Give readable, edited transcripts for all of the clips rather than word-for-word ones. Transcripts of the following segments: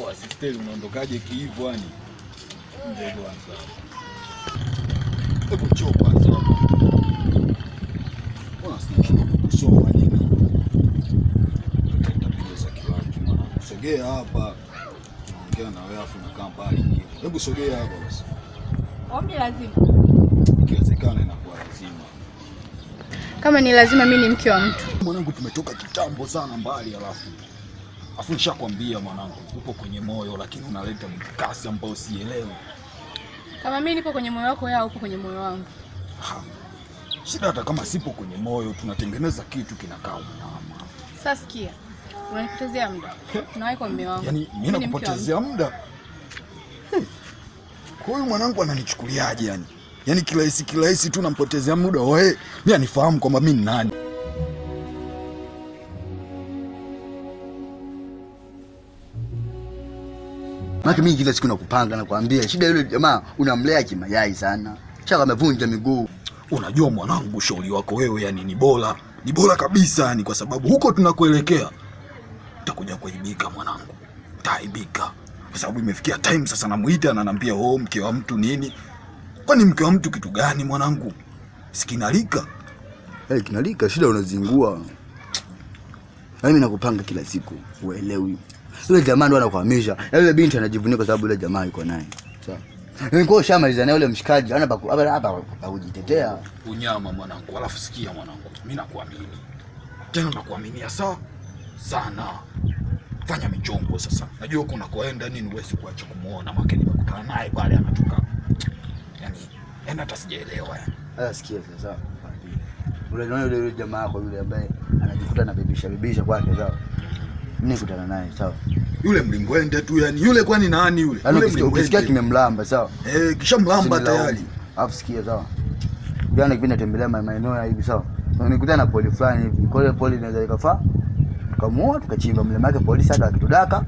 Oh, sister unaondokaje kiivu yani? Ndio kwanza. Hebu njoo kwanza. Mbona sijui kusoma nini? Tutapiga kiwanja mwana. Sogea hapa. Naongea na wewe afu nakaa mbali hivi. Hebu sogea hapa basi. Ombi lazima. Ikiwezekana inakuwa lazima. Kama ni lazima mimi ni mke wa mtu. Mwanangu tumetoka kitambo sana mbali Afu nishakwambia mwanangu, upo kwenye moyo lakini unaleta kasi ambayo sielewi. Kama mimi nipo kwenye moyo wako wewe upo kwenye moyo wangu. Shida hata kama sipo kwenye moyo tunatengeneza kitu kinakaa mama. Sasa sikia. Unanipotezea muda. Tunawahi kwa mume wangu. Yaani mimi nakupotezea muda. Kwa hiyo mwanangu ananichukuliaje yani? Yaani kirahisi tu nampotezea muda wewe. Mimi anifahamu kwamba mimi ni nani. Maki mimi kila siku nakupanga na kuambia shida yule jamaa unamlea kimayai sana. Chaka amevunja miguu. Unajua mwanangu, shauri wako wewe yani ni bora. Ni bora kabisa yani kwa sababu huko tunakoelekea utakuja kuibika mwanangu. Utaibika. Kwa sababu imefikia time sasa namuita na ananiambia mke wa mtu nini? Kwani mke wa mtu kitu gani mwanangu? Sikinalika. Kinalika shida unazingua. Mimi nakupanga kila siku uelewi. Yule jamaa ndo anakuhamisha. Yule binti anajivunia kwa sababu yule jamaa yuko naye. Sawa. Niko shamaliza na yule mshikaji hapa kujitetea. Unyama mwanangu. Alafu sikia mwanangu. Mimi nakuamini. Tena nakuaminia sana. Fanya michongo sasa. Najua uko unakoenda nini wewe sikuacha kumuona maki nimekutana naye pale anatoka. Yaani hata sijaelewa yani. Sasa sikia sasa. Yule jamaa yako yule ambaye anajifuta na bebisha kwake sawa. Mimi nikutana naye sawa. Yule mlimbwende tu yani. Yule kwani nani yule? Yule mlimbwende. Ukisikia kimemlamba sawa. Kisha mlamba tayari. Alafu sikia sawa. Jana kipindi natembelea maeneo ya hivi sawa. Nikutana na poli fulani hivi. Kwa poli inaweza ikafaa. Tukamuoa tukachimba mlima yake polisi hata akitudaka.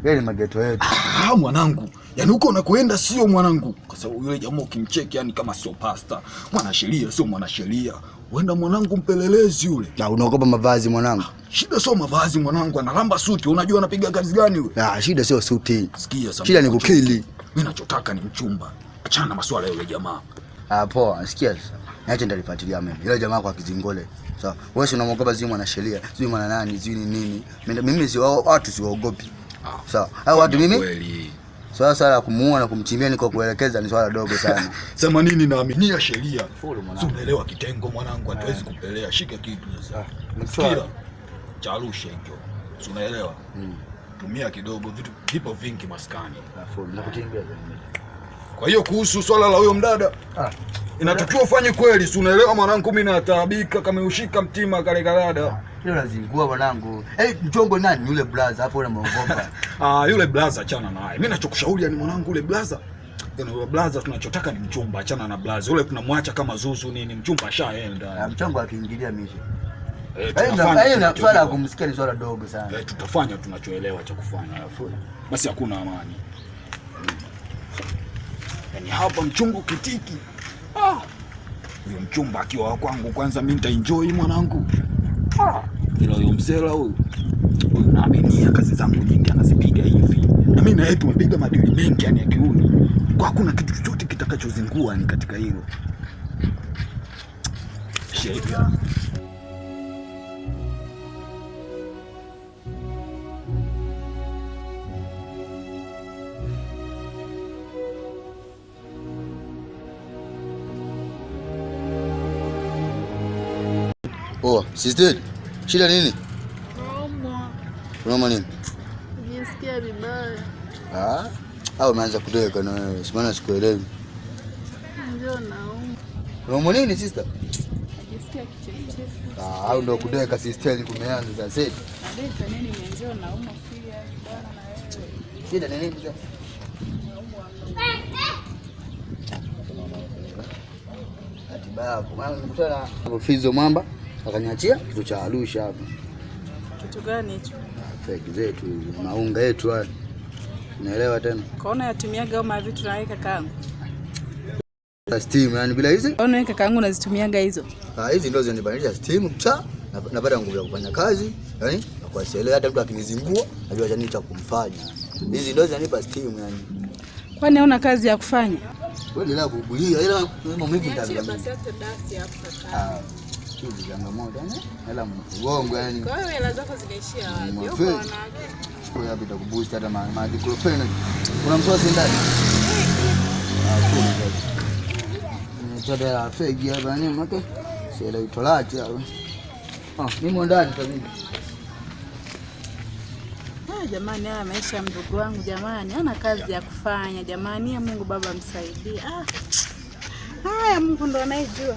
Yeye ni mageto yetu. Mwanangu. Yaani huko unakoenda sio mwanangu. Kwa sababu yule jamaa ukimcheki yani kama sio pasta. Mwanasheria sio mwanasheria. Wenda mwanangu mpelelezi yule. Na unaogopa mavazi mwanangu. Shida sio mavazi mwanangu, analamba suti. Unajua anapiga kazi gani yule? Shida sio suti. Sikia sasa. Shida ni kukili. Mimi nachotaka ni mchumba. Achana maswala yule jamaa. Poa, sikia sasa. Niache ndalifuatilia mimi. Yule jamaa kwa kizingole. Sawa. Wewe unamuogopa zimu mwanasheria, zimu mwana nani, zimu nini? Mimi si watu siwaogopi. Sawa. Hao watu mimi? Kweli. Swala la kumuua na kumchimbia niko kuelekeza ni swala dogo sana. Sema nini naaminia sheria. Unaelewa kitengo mwanangu hatuwezi kupelea. Shika kitu sasa. Sikia. Charusha hicho. Unaelewa? Tumia kidogo vitu vipo vingi maskani. Nakuchimbia. Kwa hiyo kuhusu swala la huyo mdada inatakiwa ufanye kweli. Si unaelewa mwanangu, mimi nataabika kama ushika mtima kale kalada. Yule lazingua mwanangu. Mchongo nani yule blaza hapo unamuogopa? Yule blaza achana naye. Mimi nachokushauri yani mwanangu yule blaza. Yule blaza tunachotaka ni mchumba, achana na blaza. Yule tunamwacha kama zuzu nini, mchumba ashaenda. Mchongo akiingilia mishe. Swala la kumsikia ni swala dogo sana. Tutafanya tunachoelewa cha kufanya. Basi hakuna amani. Yaani hapa mchungu kitiki. Huyo mchumba akiwa kwangu kwanza mimi nitaenjoy mwanangu. Ila huyo mzela huyu naaminia kazi zangu nyingi anazipiga hivi. Na mimi na yeye tumepiga madili mengi yani ya kiuni. Kwa hakuna kitu chochote kitakachozingua ni katika hilo. Sheria. Sister, shida nini? Unauma nini? Nisikia vibaya. Au umeanza kudeka na wewe. Simana sikuelewi. Ndio nauma. Unauma nini sister? Nisikia kichefuchefu. Au ndio kudeka sister kumeanza sasa. Nadeka nini ndio nauma filia bwana na wewe. Shida nini sasa? Atibabu. Maana nikutana na Fizo Mwamba akaniachia kitu cha Arusha hapa. Kitu gani hicho? Fake zetu, maunga yetu haya. Unaelewa tena? Kaona yatumiaga au mavitu naweka kangu. Steam yani bila hizi. Wewe kakaangu unazitumiaga hizo? Hizi ndio zinanibadilisha steam napata nguvu ya kufanya kazi. Yaani nakuasilia hata mtu akinizingua najua nini cha kumfanya. Hizi ndio zinanipa steam yani. Kwani hauna kazi ya kufanya? Wewe ndio kubulia ila maumivu ndani. Basi hata dasi hapa. Hizi changamoto yani. Ila mgongo yani. Kwa hiyo hela zako zinaishia wapi? Uko wanaaje? Kwa hapo itakuboost hata madiclofenac. Kuna mswasi ndani. Choda fegi hapa ni mke. Sela itolati hapa. Nimo ndani kabisa. Jamani, haya maisha ya mdogo wangu jamani, hana kazi ya kufanya jamani. Ya Mungu Baba msaidie. Haya Mungu ndo anayejua.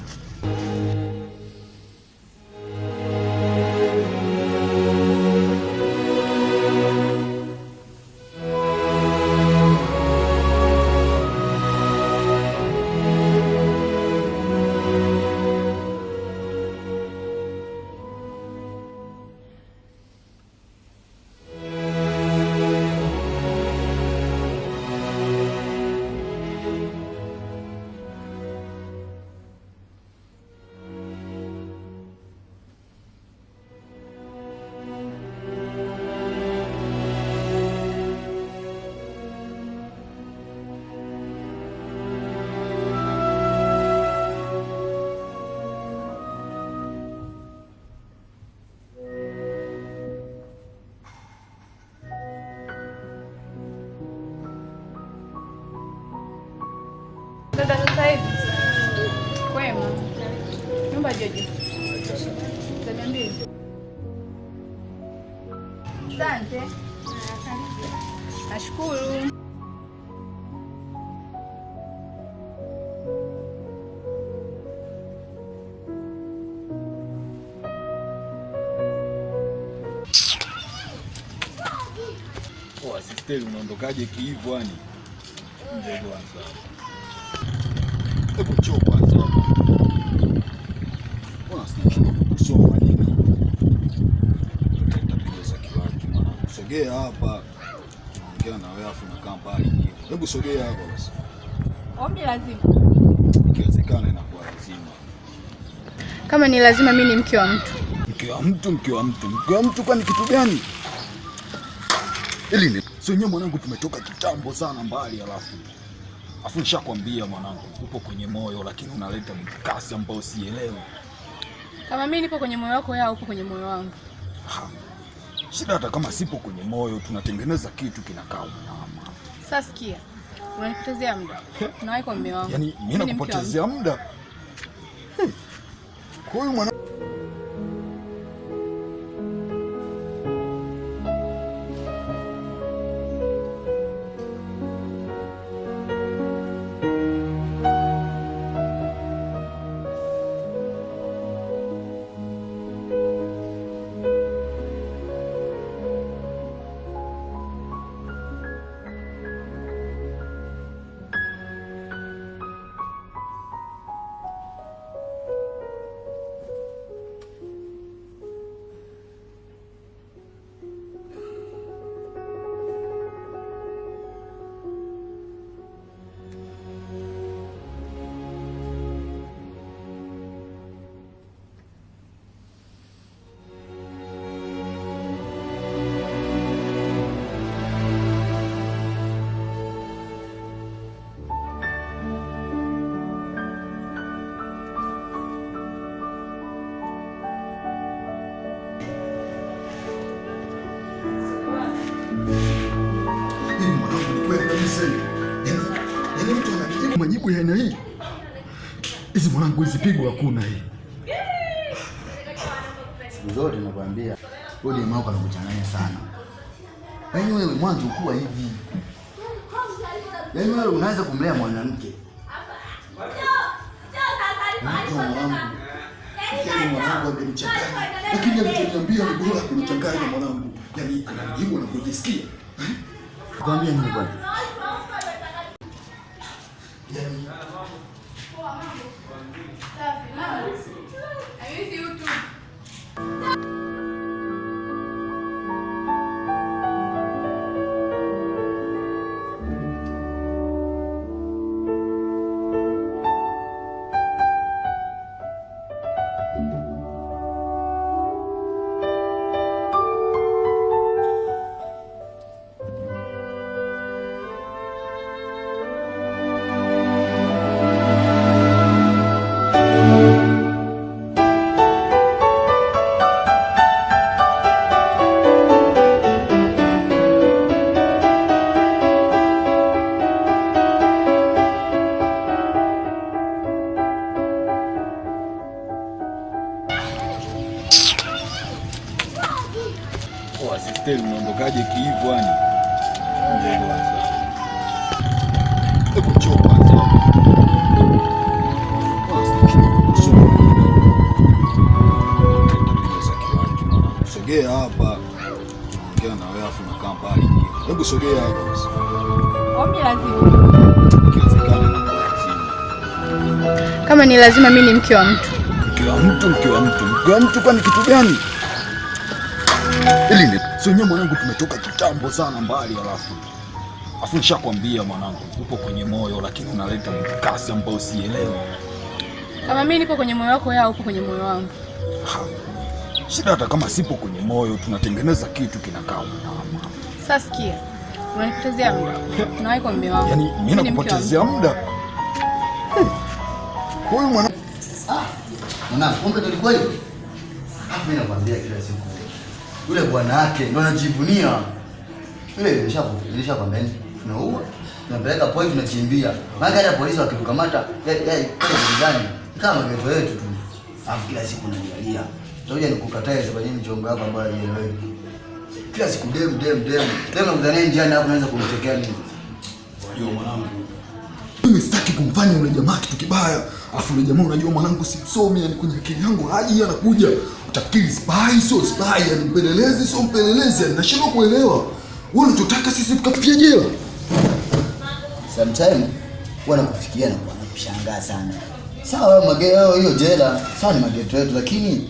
Dada sasa hivi. Kwema. Nyumba Jojo. Niambie. Asante. Nashukuru. Sister unaondokaje kiivo yani? Ndio kwanza. Hebu choo kwanza. Kusoma nini? Nitapiga zaki wake mwana. Sogea hapa. Ongea na wewe afu nakaa mbali hivi. Hebu sogea hapa basi. Ombi lazima. Ikiwezekana inakuwa lazima. Kama ni lazima mimi ni mke wa mtu. Mke wa mtu kwani kitu gani? Ili sio nyewe mwanangu, tumetoka kitambo sana mbali alafu nishakwambia mwanangu, upo kwenye moyo lakini unaleta mkasi ambao sielewi. Kama mimi nipo kwenye moyo wako, yao upo kwenye moyo wangu. Shida hata kama sipo kwenye moyo, tunatengeneza kitu kinakaa mama. Sasa sikia. Unanipotezea muda. Unawahi kwa mume wangu. Yaani mimi nakupotezea muda. Kwa hiyo mwana mtu anajibu majibu ya aina hii. Hizi mwanangu hizi pigo hakuna hii. Siku zote nakwambia, wewe ni mama anakuchanganya sana. Yaani wewe mwanzo ukuwa hivi. Yaani wewe unaanza kumlea mwanamke. Mwanangu angenichanganya. Lakini alichoniambia ni bora kunichanganya mwanangu. Yaani anajibu anapojisikia. Kwambia nini bwana? Poa sister, unaondokaje kiivo yani? Hebu njoo kwanza. Sogea hapa. Ongea na wewe afu nakaa mbali. Hebu sogea hapa basi. Ombi lazima. Ikiwezekana na lazima. Kama ni lazima, mimi ni mke wa mtu. Mke wa mtu kwani kitu gani? Ili ni sio nyewe mwanangu, tumetoka kitambo sana mbali, alafu nishakwambia mwanangu, upo kwenye moyo lakini unaleta kasi ambayo sielewi. Kama mimi nipo kwenye moyo wako, yao upo kwenye moyo wangu. Shida hata kama sipo kwenye moyo, tunatengeneza kitu kinakaa. Sasa sikia, unanipotezea muda. Tunawahi kwa mume wangu. Yaani mimi nakupotezea muda. Huyu mwanangu. Mwanangu, kumbe tulikuwa hivyo. Hapo mimi nakwambia kila siku. Yule bwana wake ndo anajivunia. Yule nilishakwambia tunaua. Tunapeleka polisi tunachimbia. Maana hata polisi wakitukamata, yeye ndani kama geto yetu tu. Alafu kila siku unanialia. Ngoja nikukatae sababu ni mchongo wako ambao haieleweki. Kila siku dem. Dem nakuzania njiani hapo naweza kumtekea nini? Unajua mwanangu, mimi sitaki kumfanya yule jamaa kitu kibaya. Alafu yule jamaa unajua mwanangu simsomi, yani kwenye akili yangu haji anakuja. Utafikiri spy sio spy, yani mpelelezi sio mpelelezi, yani nashindwa kuelewa. Wewe unataka sisi tukafikia jela? Sometimes wana kufikiria na kushangaa sana. Sawa mageo hiyo jela, sawa ni mageto yetu, lakini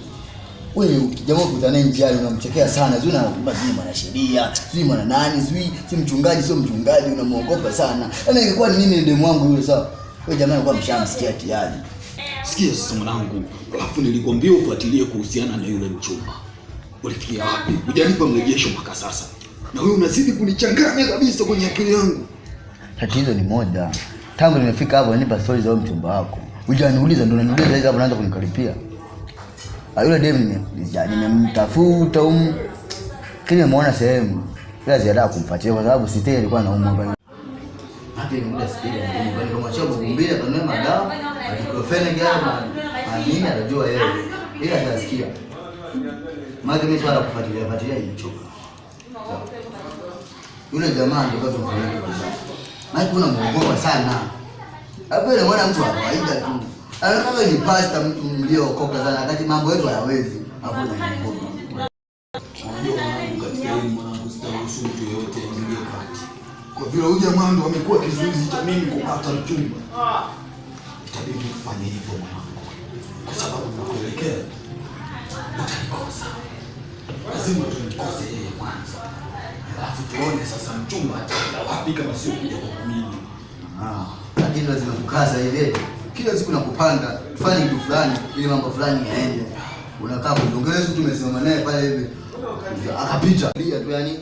wewe jamaa ukutana njiani unamchekea sana. Zuna basi mwanasheria, sio mwana nani, si mchungaji, sio mchungaji, unamuogopa sana. Yaani ingekuwa ni mimi ndio mwangu yule sawa. Wewe jamaa alikuwa mshamsikia tayari. Sikia sasa mwanangu, alafu nilikwambia ufuatilie kuhusiana na yule mchumba. Ulifikia wapi? Hujanipa mrejesho mpaka sasa. Na wewe unazidi kunichanganya kabisa kwenye akili yangu. Tatizo ni moja. Tangu nimefika hapo nipa stories za mchumba wako. Hujaniuliza, ndio unaniuliza hizo hapo, unaanza kunikaripia. Yule dem nimemtafuta kile nimeona sehemu. Ila ziada kumfuatia kwa sababu sitei alikuwa anaumwa kwa. Hata ile muda sitei alikuwa kama chombo kumbia kanunua madawa, ibuprofen gani, nini anajua yeye. Ila atasikia. Maana mimi swala kufuatilia hicho. Yule jamaa ndio kwa sababu maana kuna muogopa sana. Hapo ile mwana mtu wa kawaida tu. Kama ni pasta mtu mliokoka sana wakati mambo yetu hayawezi. Hapo ni muogopa. Unajua mwanangu, katika hili mwanangu sitaruhusu mtu yeyote aingie kati. Kwa vile huyu jamaa ndo amekuwa kizuizi cha mimi kupata mchumba. Itabidi kufanya hivyo mwanangu. Kwa sababu nakuelekea utanikosa. Lazima tunikose yeye kwanza. Alafu tuone sasa mchumba ataenda wapi kama sio kuja kwa mimi. Lakini lazima kukaza ile. Kila siku nakupanga, tufanye kitu fulani ili mambo fulani yaende. Unakaa kuongelea tu tumesimama naye pale hivi. Akapita. Lia tu yani.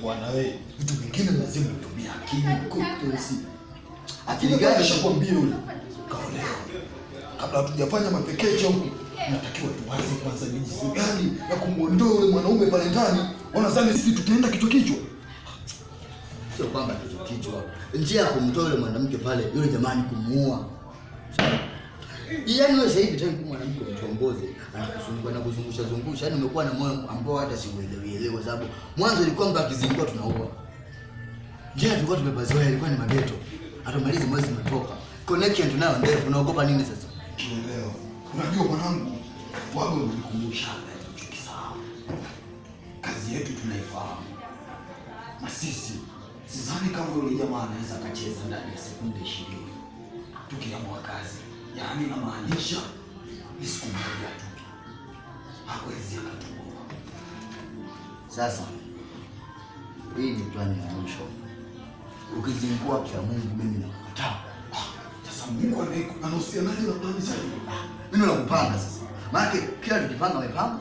Bwana wewe, vitu vingine lazima utumie akili kutosi. Akili gani nishakwambia yule? Kaolewa. Kabla hatujafanya mapekecha huko, tunatakiwa tuanze kwanza ni jinsi gani ya kumuondoa yule mwanaume pale ndani. Wanadhani sisi tutaenda kichwa. Sio kwamba kichwa. Njia ya kumtoa yule mwanamke pale, yule jamani kumuua. Yaani wewe sasa hivi tayari mwanamke mtongoze, anakuzungusha. Yaani umekuwa na moyo ambao hata siuelewi kwa sababu mwanzo ilikuwa mtu akizingua tunaua. Njia tulikuwa tumebazoea ilikuwa ni mageto. Atamaliza mwezi umetoka. Connection tunayo ndefu, unaogopa nini sasa? Unaelewa. Unajua mwanangu, wago unikumbusha tukisahau. Kazi yetu tunaifahamu. Na sisi sidhani kama yule jamaa anaweza akacheza ndani ya sekunde 20. Tukiamua kazi. Yaani inamaanisha ni siku moja tu. Hawezi akatuboa. Sasa hii ni plani ya mwisho. Ukizingua kwa Mungu mimi nakataa. Sasa Mungu anahusianaje na plani zake? Mimi nakupanga sasa. Maana kila tukipanga mipango,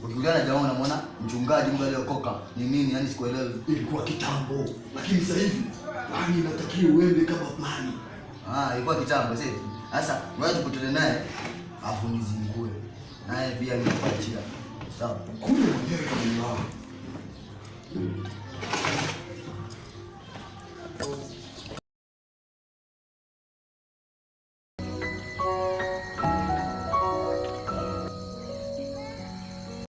ukikutana jamaa unamwona mchungaji Mungu aliokoka ni nini, yani sikuelewi. Ilikuwa kitambo, lakini sasa hivi plani inatakiwa uende kama plani. Ilikuwa kitambo sasa. Sasa ngoja tukutane naye afu nizingue. Naye pia nikuachia. Sawa. Kule mwenyewe kama